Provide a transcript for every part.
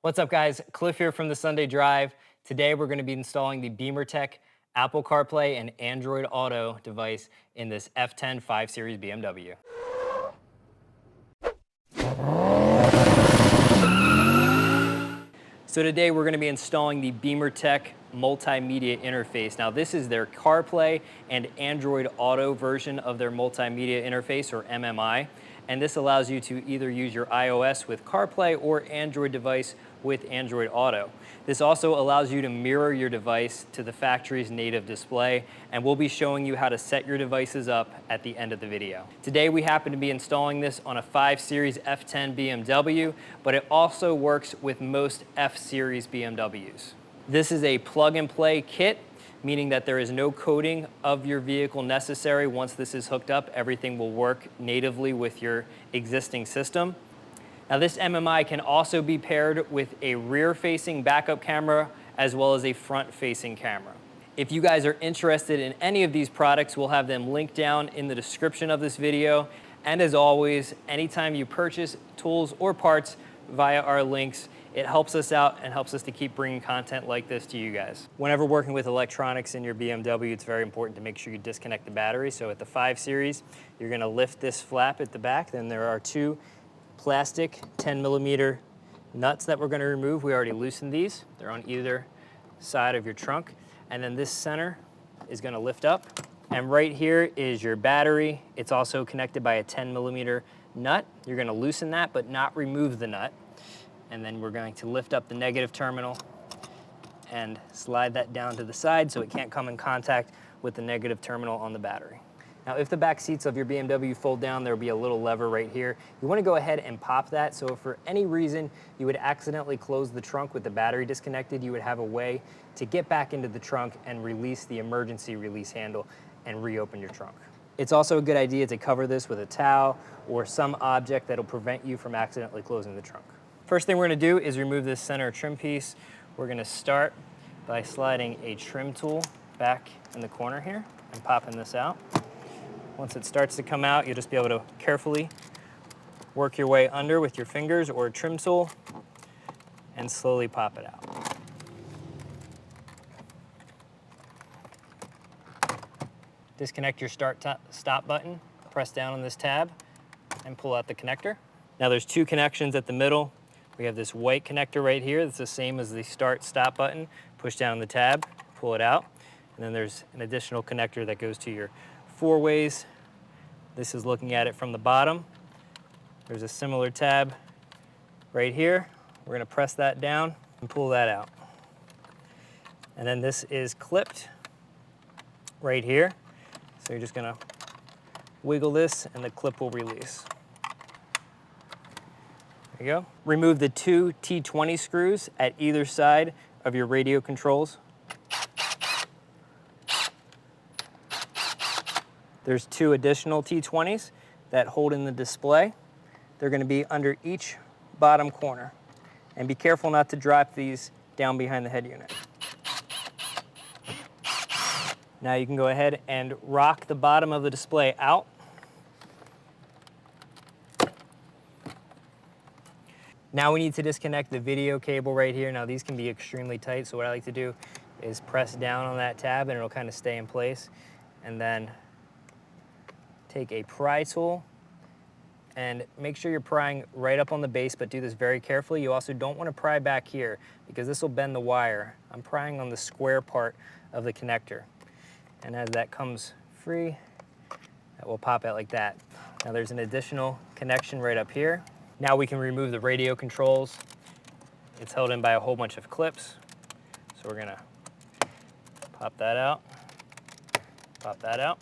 What's up, guys? Cliff here from the Sunday Drive. Today we're going to be installing the Bimmer-Tech Apple CarPlay and Android Auto device in this F10 5 Series BMW. So today we're going to be installing the Bimmer-Tech Multimedia interface. Now this is their CarPlay and Android Auto version of their multimedia interface, or MMI. And this allows you to either use your iOS with CarPlay or Android device with Android Auto. This also allows you to mirror your device to the factory's native display, and we'll be showing you how to set your devices up at the end of the video. Today we happen to be installing this on a 5 Series F10 BMW, but it also works with most F Series BMWs. This is a plug-and-play kit, meaning that there is no coding of your vehicle necessary. Once this is hooked up, everything will work natively with your existing system. Now this MMI can also be paired with a rear-facing backup camera as well as a front-facing camera. If you guys are interested in any of these products, we'll have them linked down in the description of this video. And as always, anytime you purchase tools or parts via our links, it helps us out and helps us to keep bringing content like this to you guys. Whenever working with electronics in your BMW, it's very important to make sure you disconnect the battery. So at the 5 Series, you're gonna lift this flap at the back. Then there are two plastic 10mm nuts that we're gonna remove. We already loosened these. They're on either side of your trunk. And then this center is gonna lift up. And right here is your battery. It's also connected by a 10mm nut. You're gonna loosen that, but not remove the nut. And then we're going to lift up the negative terminal and slide that down to the side so it can't come in contact with the negative terminal on the battery. Now, if the back seats of your BMW fold down, there'll be a little lever right here. You want to go ahead and pop that, so if for any reason you would accidentally close the trunk with the battery disconnected, you would have a way to get back into the trunk and release the emergency release handle and reopen your trunk. It's also a good idea to cover this with a towel or some object that'll prevent you from accidentally closing the trunk. First thing we're gonna do is remove this center trim piece. We're gonna start by sliding a trim tool back in the corner here and popping this out. Once it starts to come out, you'll just be able to carefully work your way under with your fingers or a trim tool and slowly pop it out. Disconnect your stop button, press down on this tab and pull out the connector. Now there's two connections at the middle. We have this white connector right here that's the same as the start-stop button. Push down the tab, pull it out, and then there's an additional connector that goes to your 4-ways. This is looking at it from the bottom. There's a similar tab right here. We're gonna press that down and pull that out. And then this is clipped right here. So you're just gonna wiggle this and the clip will release. There you go. Remove the two T20 screws at either side of your radio controls. There's two additional T20s that hold in the display. They're going to be under each bottom corner. And be careful not to drop these down behind the head unit. Now you can go ahead and rock the bottom of the display out. Now we need to disconnect the video cable right here. Now these can be extremely tight, so what I like to do is press down on that tab and it'll kind of stay in place. And then take a pry tool and make sure you're prying right up on the base, but do this very carefully. You also don't want to pry back here because this will bend the wire. I'm prying on the square part of the connector. And as that comes free, that will pop out like that. Now there's an additional connection right up here. Now we can remove the radio controls. It's held in by a whole bunch of clips. So we're gonna pop that out, pop that out.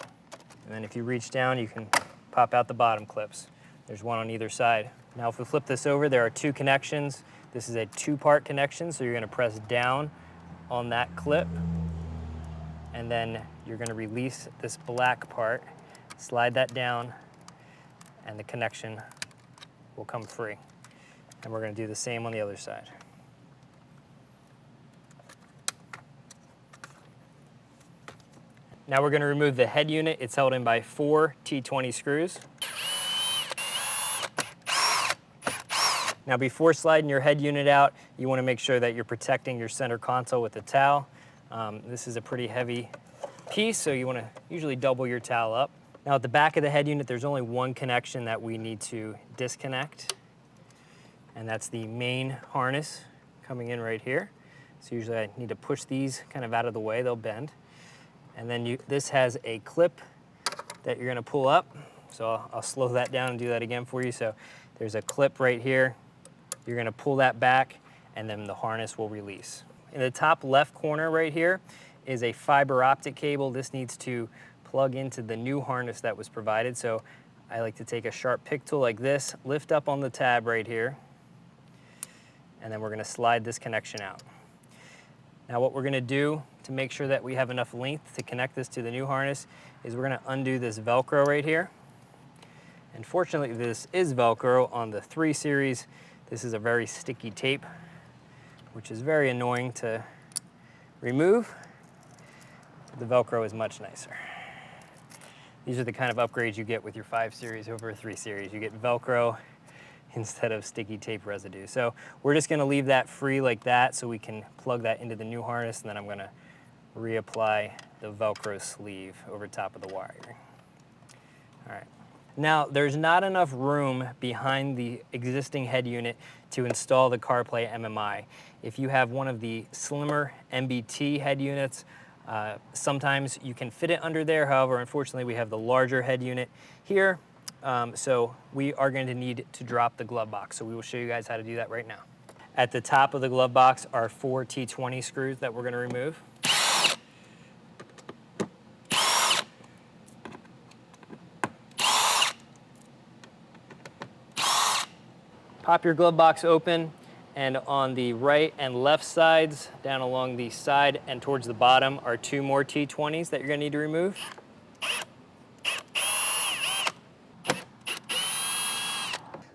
And then if you reach down, you can pop out the bottom clips. There's one on either side. Now if we flip this over, there are two connections. This is a 2-part connection, so you're gonna press down on that clip, and then you're gonna release this black part, slide that down, and the connection will come free. And we're gonna do the same on the other side. Now we're gonna remove the head unit. It's held in by 4 T20 screws. Now before sliding your head unit out, you want to make sure that you're protecting your center console with a towel. This is a pretty heavy piece, so you want to usually double your towel up. Now at the back of the head unit, there's only one connection that we need to disconnect, and that's the main harness coming in right here. So usually I need to push these kind of out of the way, they'll bend. And then this has a clip that you're gonna pull up. So I'll slow that down and do that again for you. So there's a clip right here. You're gonna pull that back and then the harness will release. In the top left corner right here is a fiber optic cable. This needs to plug into the new harness that was provided. So I like to take a sharp pick tool like this, lift up on the tab right here, and then we're gonna slide this connection out. Now what we're gonna do to make sure that we have enough length to connect this to the new harness is we're gonna undo this Velcro right here. And fortunately this is Velcro. On the 3 Series, this is a very sticky tape, which is very annoying to remove. The Velcro is much nicer. These are the kind of upgrades you get with your 5 Series over a 3 Series. You get Velcro instead of sticky tape residue. So we're just gonna leave that free like that so we can plug that into the new harness, and then I'm gonna reapply the Velcro sleeve over top of the wiring. All right. Now, there's not enough room behind the existing head unit to install the Carplay MMI. If you have one of the slimmer MBT head units, sometimes you can fit it under there. However, unfortunately, we have the larger head unit here. So we are going to need to drop the glove box. So we will show you guys how to do that right now. At the top of the glove box are 4 T20 screws that we're going to remove. Pop your glove box open, and on the right and left sides, down along the side and towards the bottom, are 2 more T20s that you're going to need to remove.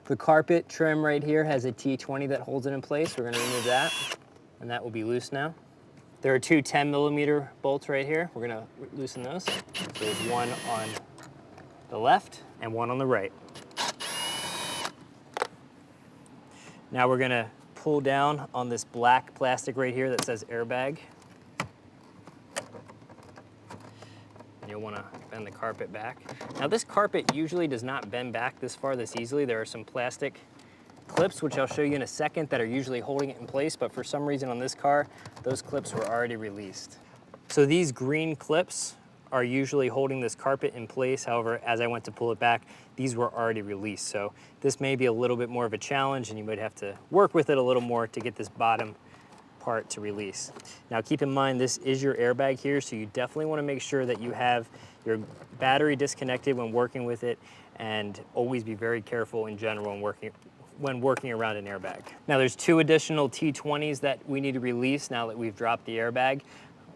The carpet trim right here has a T20 that holds it in place. We're going to remove that, and that will be loose now. There are 2 10mm bolts right here. We're going to loosen those. So there's one on the left and one on the right. Now we're going to pull down on this black plastic right here that says airbag. And you'll want to bend the carpet back. Now this carpet usually does not bend back this far this easily. There are some plastic clips, which I'll show you in a second, that are usually holding it in place, but for some reason on this car, those clips were already released. So these green clips are usually holding this carpet in place. However, as I went to pull it back, these were already released. So this may be a little bit more of a challenge, and you might have to work with it a little more to get this bottom part to release. Now keep in mind, this is your airbag here, so you definitely want to make sure that you have your battery disconnected when working with it, and always be very careful in general when working around an airbag. Now there's 2 additional T20s that we need to release now that we've dropped the airbag.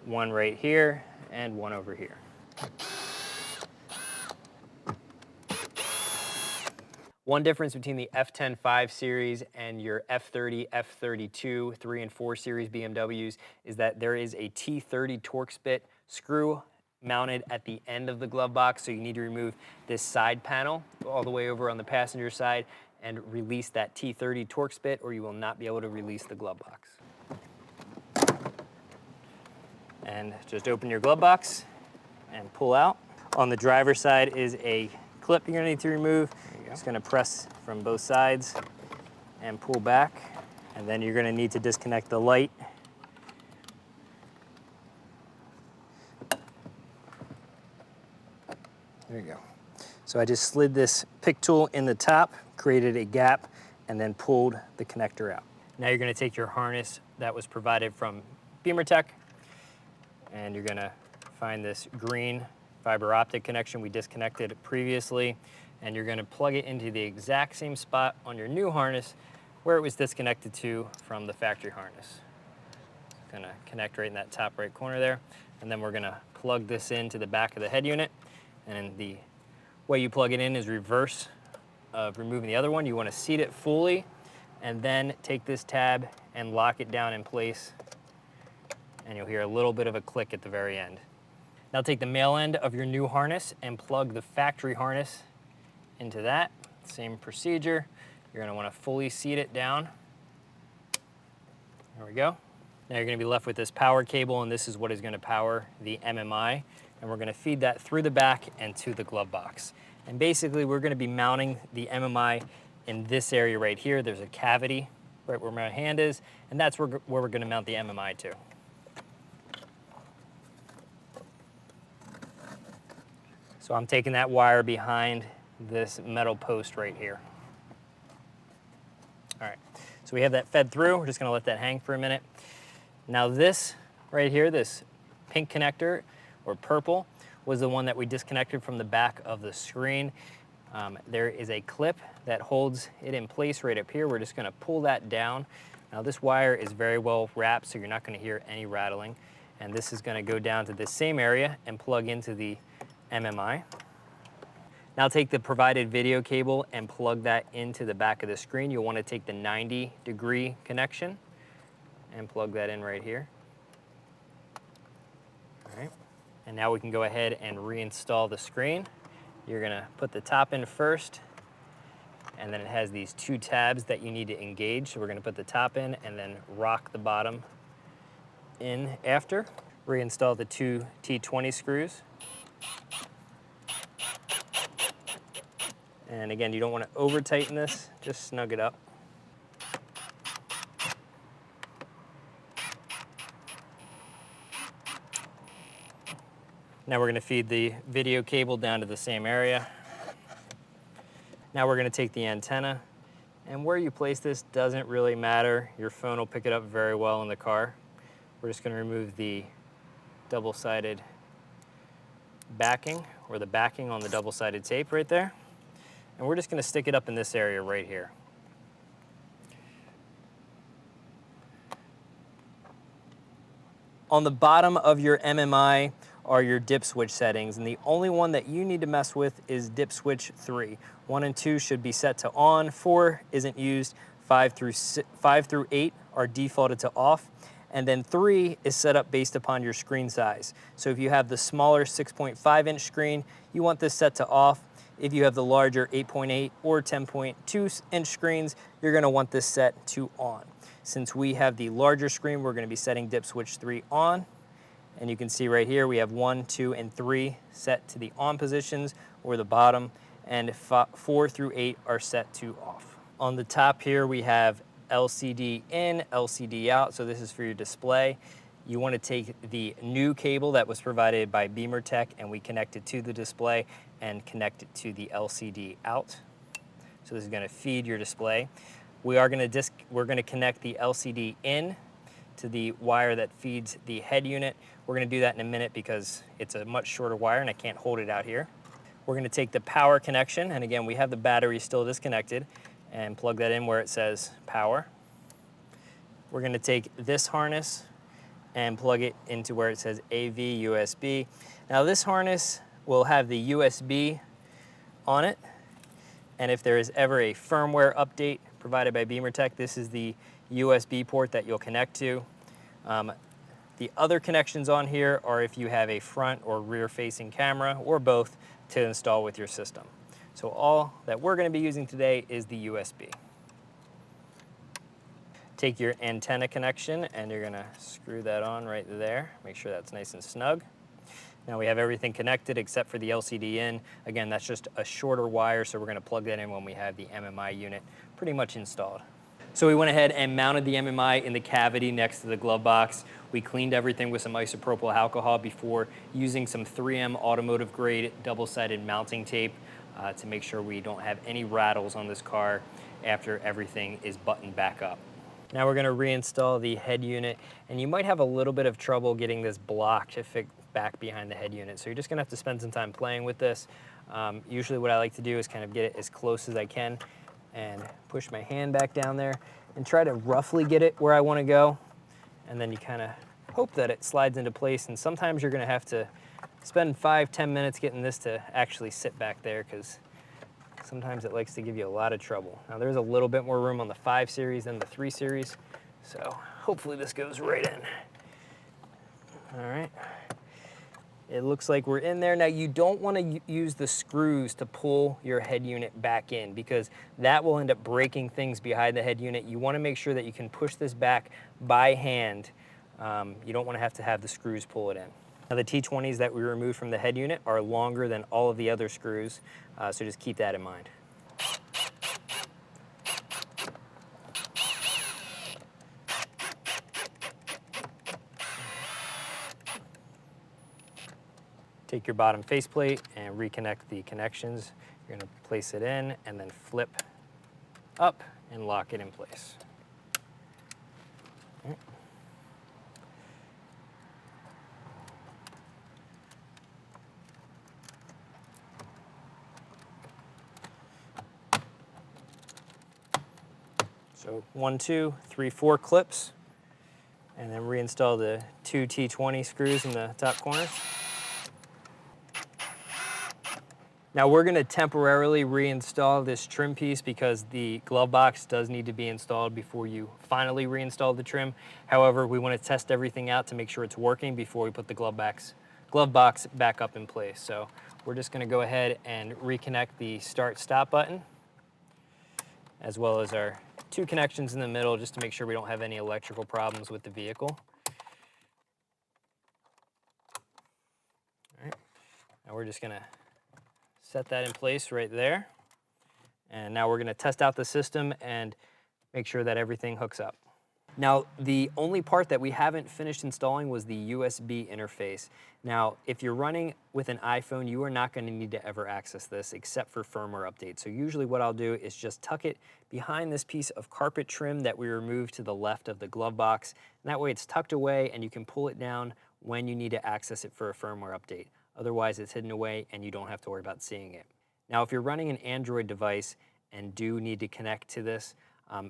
One right here and one over here. One difference between the F10 5 Series and your F30, F32, 3 and 4 Series BMWs is that there is a T30 Torx bit screw mounted at the end of the glove box, so you need to remove this side panel all the way over on the passenger side and release that T30 Torx bit, or you will not be able to release the glove box. And just open your glove box and pull out. On the driver's side is a clip you're gonna need to remove. Just gonna press from both sides and pull back. And then you're gonna need to disconnect the light. There you go. So I just slid this pick tool in the top, created a gap, and then pulled the connector out. Now you're gonna take your harness that was provided from Bimmer-Tech, and you're gonna find this green fiber optic connection we disconnected previously, and you're gonna plug it into the exact same spot on your new harness where it was disconnected to from the factory harness. It's gonna connect right in that top right corner there, and then we're gonna plug this into the back of the head unit, and the way you plug it in is reverse of removing the other one. You wanna seat it fully, and then take this tab and lock it down in place, and you'll hear a little bit of a click at the very end. Now take the male end of your new harness and plug the factory harness into that. Same procedure. You're gonna wanna fully seat it down. There we go. Now you're gonna be left with this power cable, and this is what is gonna power the MMI. And we're gonna feed that through the back and to the glove box. And basically we're gonna be mounting the MMI in this area right here. There's a cavity right where my hand is, and that's where we're gonna mount the MMI to. So I'm taking that wire behind this metal post right here. All right, so we have that fed through. We're just gonna let that hang for a minute. Now this right here, this pink connector, or purple, was the one that we disconnected from the back of the screen. There is a clip that holds it in place right up here. We're just gonna pull that down. Now this wire is very well wrapped, so you're not gonna hear any rattling. And this is gonna go down to this same area and plug into the MMI. Now take the provided video cable and plug that into the back of the screen. You'll wanna take the 90-degree connection and plug that in right here. All right, and now we can go ahead and reinstall the screen. You're gonna put the top in first, and then it has these two tabs that you need to engage. So we're gonna put the top in and then rock the bottom in after. Reinstall the two T20 screws. And again, you don't want to over tighten this, just snug it up. Now we're going to feed the video cable down to the same area. Now we're going to take the antenna, and where you place this doesn't really matter. Your phone will pick it up very well in the car. We're just going to remove the double-sided backing, or the backing on the double-sided tape right there. And we're just gonna stick it up in this area right here. On the bottom of your MMI are your dip switch settings, and the only one that you need to mess with is dip switch 3. 1 and 2 should be set to on, 4 isn't used, 5 through 8 are defaulted to off, and then 3 is set up based upon your screen size. So if you have the smaller 6.5-inch screen, you want this set to off. If you have the larger 8.8 or 10.2-inch screens, you're gonna want this set to on. Since we have the larger screen, we're gonna be setting dip switch 3 on. And you can see right here, we have 1, 2, and 3 set to the on positions, or the bottom, and 4 through 8 are set to off. On the top here, we have LCD in, LCD out, so this is for your display. You want to take the new cable that was provided by Bimmer-Tech, and we connect it to the display and connect it to the LCD out. So this is going to feed your display. We're going to connect the LCD in to the wire that feeds the head unit. We're going to do that in a minute because it's a much shorter wire and I can't hold it out here. We're going to take the power connection, and again, we have the battery still disconnected, and plug that in where it says power. We're going to take this harness and plug it into where it says AV USB. Now this harness will have the USB on it, and if there is ever a firmware update provided by Bimmer-Tech, this is the USB port that you'll connect to. The other connections on here are if you have a front or rear facing camera, or both, to install with your system. So all that we're going to be using today is the USB. Take your antenna connection and you're going to screw that on right there. Make sure that's nice and snug. Now we have everything connected except for the LCD in. Again, that's just a shorter wire, so we're going to plug that in when we have the MMI unit pretty much installed. So we went ahead and mounted the MMI in the cavity next to the glove box. We cleaned everything with some isopropyl alcohol before using some 3M automotive grade double-sided mounting tape to make sure we don't have any rattles on this car after everything is buttoned back up. Now we're going to reinstall the head unit, and you might have a little bit of trouble getting this block to fit back behind the head unit. So you're just going to have to spend some time playing with this. Usually what I like to do is kind of get it as close as I can and push my hand back down there and try to roughly get it where I want to go. And then you kind of hope that it slides into place. And sometimes you're going to have to spend 5-10 minutes getting this to actually sit back there, because sometimes it likes to give you a lot of trouble. Now there's a little bit more room on the 5 Series than the 3 Series, so hopefully this goes right in. All right. It looks like we're in there. Now you don't want to use the screws to pull your head unit back in because that will end up breaking things behind the head unit. You want to make sure that you can push this back by hand. You don't want to have the screws pull it in. Now the T20s that we removed from the head unit are longer than all of the other screws, so just keep that in mind. Take your bottom faceplate and reconnect the connections. You're going to place it in and then flip up and lock it in place. So 1, 2, 3, 4 clips, and then reinstall the 2 T20 screws in the top corners. Now we're going to temporarily reinstall this trim piece because the glove box does need to be installed before you finally reinstall the trim. However, we want to test everything out to make sure it's working before we put the glove box back up in place. So we're just going to go ahead and reconnect the start-stop button, as well as our 2 connections in the middle, just to make sure we don't have any electrical problems with the vehicle. All right. Now we're just going to set that in place right there. And now we're going to test out the system and make sure that everything hooks up. Now, the only part that we haven't finished installing was the USB interface. Now, if you're running with an iPhone, you are not going to need to ever access this except for firmware updates. So usually what I'll do is just tuck it behind this piece of carpet trim that we removed to the left of the glove box. And that way it's tucked away and you can pull it down when you need to access it for a firmware update. Otherwise, it's hidden away and you don't have to worry about seeing it. Now, if you're running an Android device and do need to connect to this,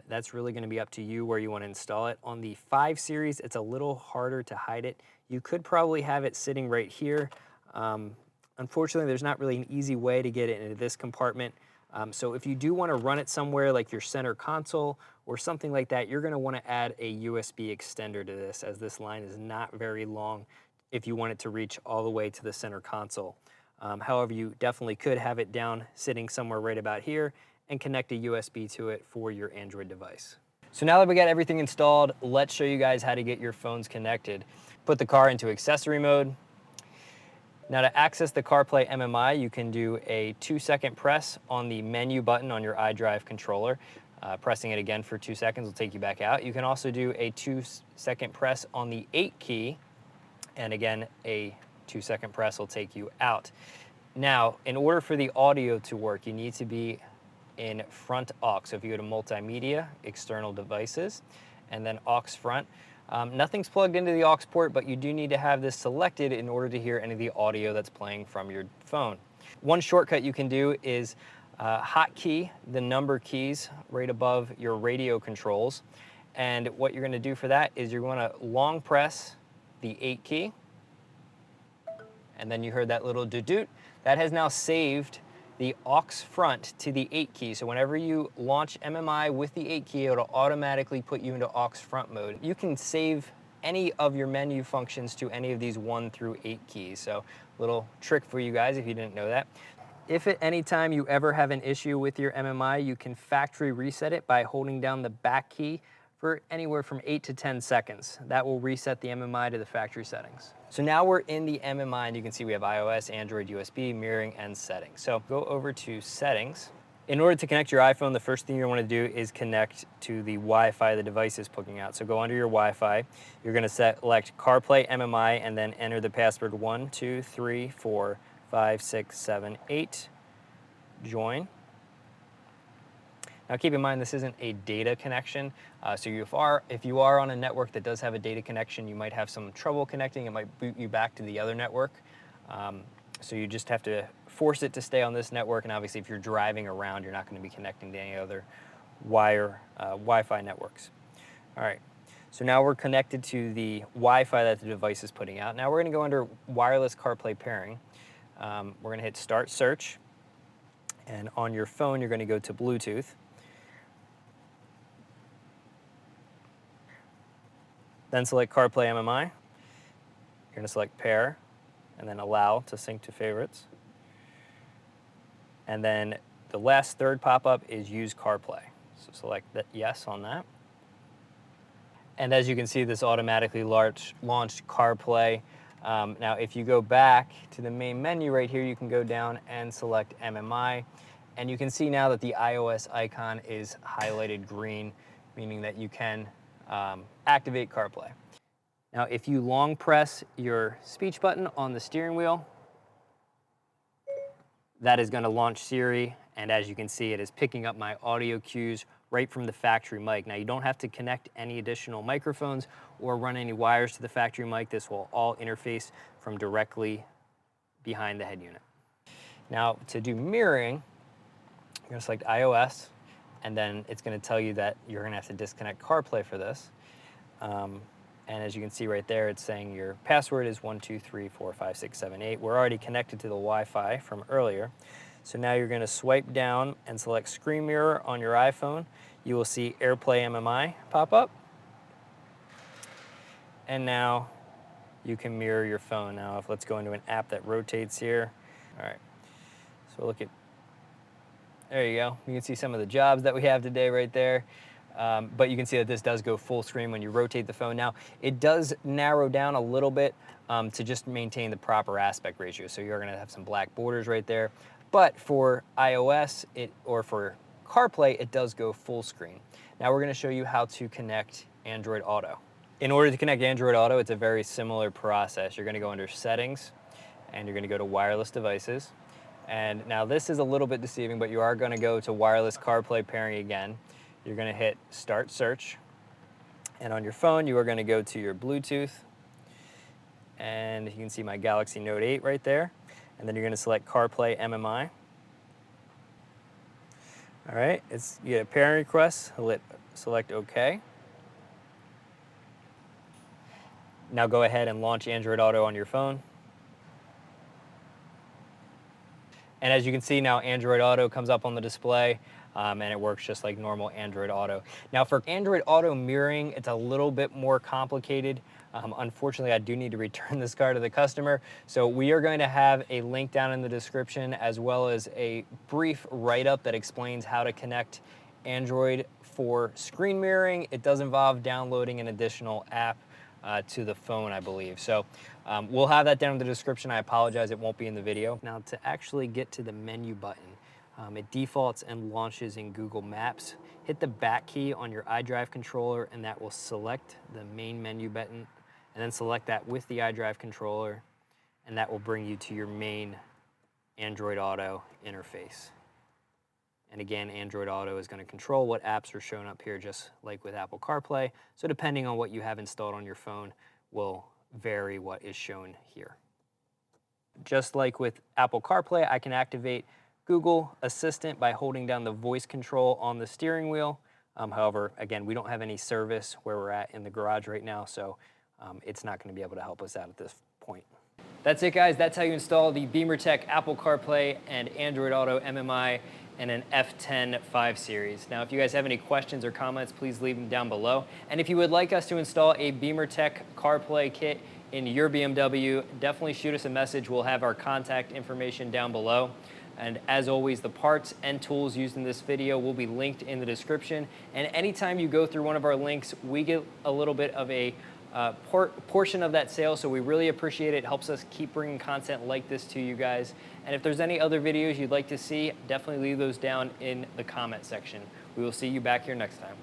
that's really going to be up to you where you want to install it. On the 5 Series, it's a little harder to hide it. You could probably have it sitting right here. Unfortunately, there's not really an easy way to get it into this compartment. So if you do want to run it somewhere like your center console or something like that, you're going to want to add a USB extender to this, as this line is not very long if you want it to reach all the way to the center console. However, you definitely could have it down sitting somewhere right about here and connect a USB to it for your Android device. So now that we got everything installed, let's show you guys how to get your phones connected. Put the car into accessory mode. Now to access the Carplay MMI, you can do a 2-second press on the menu button on your iDrive controller. Pressing it again for 2 seconds will take you back out. You can also do a 2-second press on the 8 key, and again, a 2-second press will take you out. Now, in order for the audio to work, you need to be in front aux. So if you go to Multimedia, External Devices, and then aux front, nothing's plugged into the aux port, but you do need to have this selected in order to hear any of the audio that's playing from your phone. One shortcut you can do is hotkey the number keys right above your radio controls. And what you're going to do for that is you're going to long press the 8 key, and then you heard that little doot. That has now saved the aux front to the 8 key. So whenever you launch MMI with the 8 key, it'll automatically put you into aux front mode. You can save any of your menu functions to any of these 1 through 8 keys. So little trick for you guys if you didn't know that. If at any time you ever have an issue with your MMI, you can factory reset it by holding down the back key for anywhere from 8 to 10 seconds. That will reset the MMI to the factory settings. So now we're in the MMI, and you can see we have iOS, Android, USB, mirroring, and settings. So go over to settings. In order to connect your iPhone, the first thing you want to do is connect to the Wi-Fi the device is putting out. So go under your Wi-Fi. You're going to select CarPlay MMI and then enter the password 1, 2, 3, 4, 5, 6, 7, 8. Join. Now keep in mind this isn't a data connection, so if you are on a network that does have a data connection, you might have some trouble connecting. It might boot you back to the other network. So you just have to force it to stay on this network, and obviously if you're driving around, you're not going to be connecting to any other Wi-Fi networks. All right, so now we're connected to the Wi-Fi that the device is putting out. Now we're going to go under wireless CarPlay pairing. We're going to hit Start Search, and on your phone you're going to go to Bluetooth. Then select CarPlay MMI. You're going to select Pair, and then allow to sync to favorites. And then the last third pop-up is use CarPlay. So select that yes on that. And as you can see, this automatically launched CarPlay. Now, if you go back to the main menu right here, you can go down and select MMI. And you can see now that the iOS icon is highlighted green, meaning that you can activate CarPlay. Now, if you long press your speech button on the steering wheel, that is going to launch Siri. And as you can see, it is picking up my audio cues right from the factory mic. Now, you don't have to connect any additional microphones or run any wires to the factory mic. This will all interface from directly behind the head unit. Now, to do mirroring, you're going to select iOS, and then it's going to tell you that you're going to have to disconnect CarPlay for this. And as you can see right there, it's saying your password is 1234567 We're already connected to the Wi-Fi from earlier. So now you're going to swipe down and select Screen Mirror on your iPhone. You will see AirPlay MMI pop up. And now you can mirror your phone. Now, let's go into an app that rotates here. All right, so look at, there you go. You can see some of the jobs that we have today right there. But you can see that this does go full screen when you rotate the phone. Now, it does narrow down a little bit to just maintain the proper aspect ratio. So you're going to have some black borders right there. But for iOS or for CarPlay, it does go full screen. Now we're going to show you how to connect Android Auto. In order to connect Android Auto, it's a very similar process. You're going to go under Settings, and you're going to go to Wireless Devices. And now this is a little bit deceiving, but you are going to go to Wireless CarPlay Pairing again. You're going to hit Start Search. And on your phone, you are going to go to your Bluetooth. And you can see my Galaxy Note 8 right there. And then you're going to select CarPlay MMI. All right, you get a pairing request, select OK. Now go ahead and launch Android Auto on your phone. And as you can see now, Android Auto comes up on the display, and it works just like normal Android Auto. Now for Android Auto mirroring, it's a little bit more complicated. Unfortunately, I do need to return this car to the customer. So we are going to have a link down in the description, as well as a brief write-up that explains how to connect Android for screen mirroring. It does involve downloading an additional app to the phone, I believe. So we'll have that down in the description. I apologize, it won't be in the video. Now to actually get to the menu button, it defaults and launches in Google Maps. Hit the back key on your iDrive controller, and that will select the main menu button, and then select that with the iDrive controller, and that will bring you to your main Android Auto interface. And again, Android Auto is going to control what apps are shown up here, just like with Apple CarPlay. So depending on what you have installed on your phone will vary what is shown here. Just like with Apple CarPlay, I can activate Google Assistant by holding down the voice control on the steering wheel. However, again, we don't have any service where we're at in the garage right now, so it's not going to be able to help us out at this point. That's it, guys. That's how you install the Bimmer-Tech Apple CarPlay and Android Auto MMI and an F10 5 Series. Now, if you guys have any questions or comments, please leave them down below. And if you would like us to install a Bimmer-Tech CarPlay kit in your BMW, definitely shoot us a message. We'll have our contact information down below. And as always, the parts and tools used in this video will be linked in the description. And anytime you go through one of our links, we get a little bit of a portion of that sale, so we really appreciate it. It helps us keep bringing content like this to you guys. And if there's any other videos you'd like to see, definitely leave those down in the comment section. We will see you back here next time.